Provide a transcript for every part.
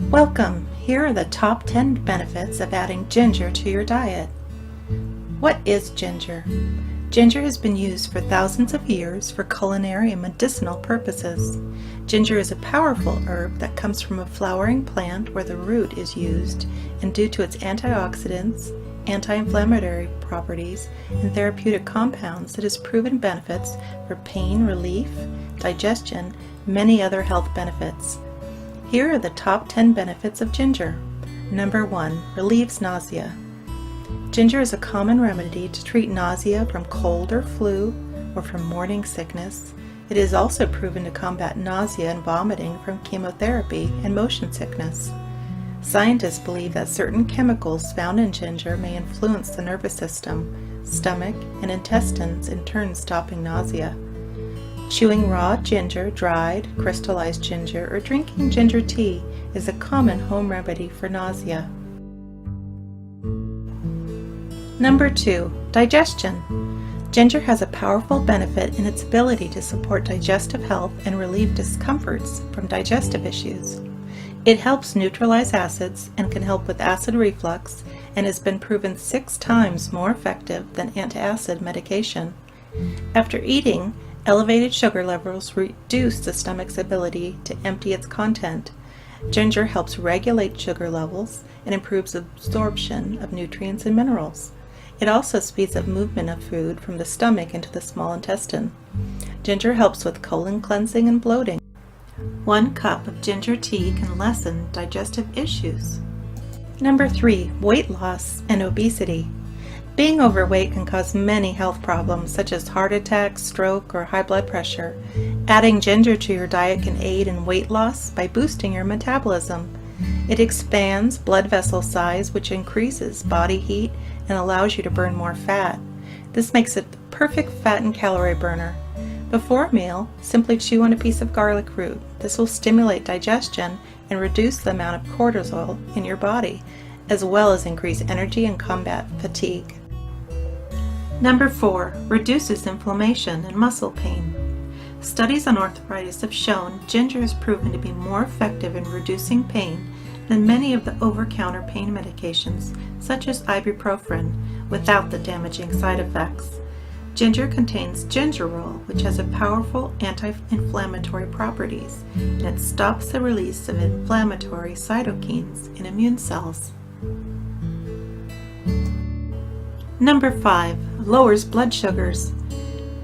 Welcome! Here are the top 10 benefits of adding ginger to your diet. What is ginger? Ginger has been used for thousands of years for culinary and medicinal purposes. Ginger is a powerful herb that comes from a flowering plant where the root is used, and due to its antioxidants, anti-inflammatory properties, and therapeutic compounds, it has proven benefits for pain relief, digestion, and many other health benefits. Here are the top 10 benefits of ginger. Number 1. Relieves nausea. Ginger is a common remedy to treat nausea from cold or flu or from morning sickness. It is also proven to combat nausea and vomiting from chemotherapy and motion sickness. Scientists believe that certain chemicals found in ginger may influence the nervous system, stomach, and intestines, in turn stopping nausea. Chewing raw ginger, dried, crystallized ginger, or drinking ginger tea is a common home remedy for nausea. Number 2. Digestion. Ginger has a powerful benefit in its ability to support digestive health and relieve discomforts from digestive issues. It helps neutralize acids and can help with acid reflux and has been proven 6 times more effective than antacid medication. After eating, elevated sugar levels reduce the stomach's ability to empty its content. Ginger helps regulate sugar levels and improves absorption of nutrients and minerals. It also speeds up movement of food from the stomach into the small intestine. Ginger helps with colon cleansing and bloating. 1 cup of ginger tea can lessen digestive issues. Number 3. Weight loss and obesity. Being overweight can cause many health problems such as heart attack, stroke, or high blood pressure. Adding ginger to your diet can aid in weight loss by boosting your metabolism. It expands blood vessel size, which increases body heat and allows you to burn more fat. This makes it the perfect fat and calorie burner. Before a meal, simply chew on a piece of garlic root. This will stimulate digestion and reduce the amount of cortisol in your body, as well as increase energy and combat fatigue. Number 4. Reduces inflammation and muscle pain. Studies on arthritis have shown ginger is proven to be more effective in reducing pain than many of the over-counter pain medications, such as ibuprofen, without the damaging side effects. Ginger contains gingerol, which has a powerful anti-inflammatory properties, and it stops the release of inflammatory cytokines in immune cells. Number 5. Lowers blood sugars.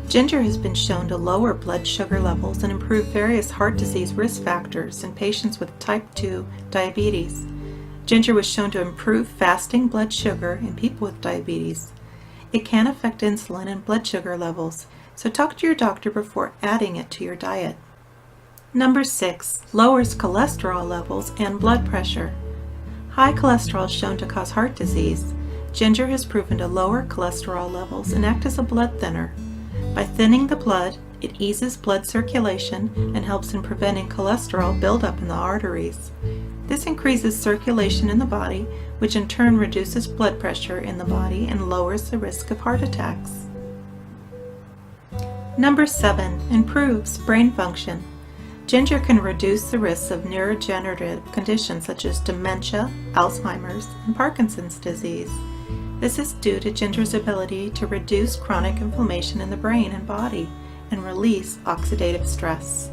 Ginger has been shown to lower blood sugar levels and improve various heart disease risk factors in patients with type 2 diabetes. Ginger was shown to improve fasting blood sugar in people with diabetes. It can affect insulin and blood sugar levels, so talk to your doctor before adding it to your diet. Number 6. Lowers cholesterol levels and blood pressure. High cholesterol is shown to cause heart disease. Ginger has proven to lower cholesterol levels and act as a blood thinner. By thinning the blood, it eases blood circulation and helps in preventing cholesterol buildup in the arteries. This increases circulation in the body, which in turn reduces blood pressure in the body and lowers the risk of heart attacks. Number 7. Improves brain function. Ginger can reduce the risks of neurodegenerative conditions such as dementia, Alzheimer's, and Parkinson's disease. This is due to ginger's ability to reduce chronic inflammation in the brain and body and release oxidative stress.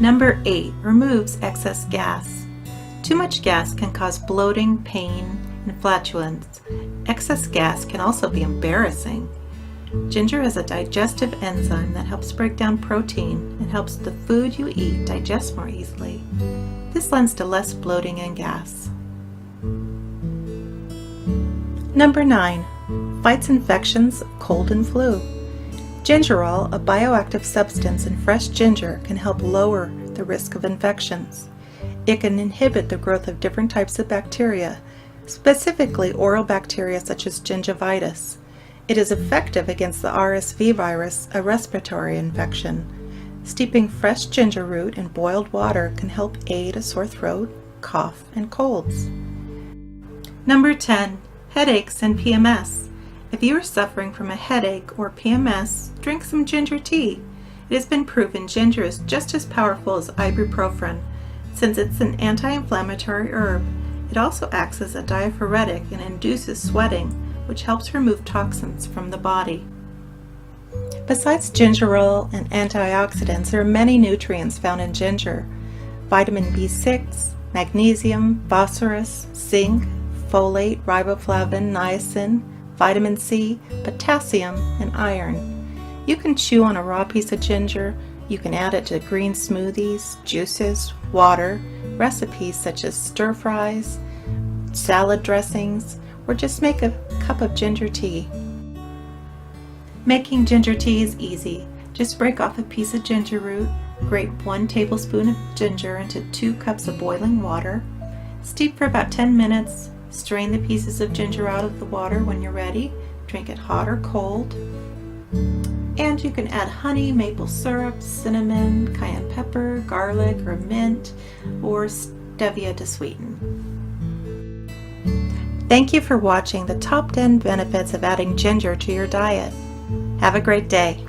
Number 8. Removes excess gas. Too much gas can cause bloating, pain, and flatulence. Excess gas can also be embarrassing. Ginger is a digestive enzyme that helps break down protein and helps the food you eat digest more easily. This lends to less bloating and gas. Number 9. Fights infections of cold and flu. Gingerol, a bioactive substance in fresh ginger, can help lower the risk of infections. It can inhibit the growth of different types of bacteria, specifically oral bacteria such as gingivitis. It is effective against the RSV virus, a respiratory infection. Steeping fresh ginger root in boiled water can help aid a sore throat, cough, and colds. Number 10. Headaches and PMS. If you are suffering from a headache or PMS, drink some ginger tea. It has been proven ginger is just as powerful as ibuprofen. Since it's an anti-inflammatory herb, it also acts as a diaphoretic and induces sweating, which helps remove toxins from the body. Besides ginger ale and antioxidants, there are many nutrients found in ginger: vitamin B6, magnesium, phosphorus, zinc, folate, riboflavin, niacin, vitamin C, potassium, and iron. You can chew on a raw piece of ginger. You can add it to green smoothies, juices, water, recipes such as stir fries, salad dressings, or just make a cup of ginger tea. Making ginger tea is easy. Just break off a piece of ginger root, grate 1 tablespoon of ginger into 2 cups of boiling water, steep for about 10 minutes, strain the pieces of ginger out of the water when you're ready, drink it hot or cold, and you can add honey, maple syrup, cinnamon, cayenne pepper, garlic, or mint, or stevia to sweeten. Thank you for watching the top 10 benefits of adding ginger to your diet. Have a great day.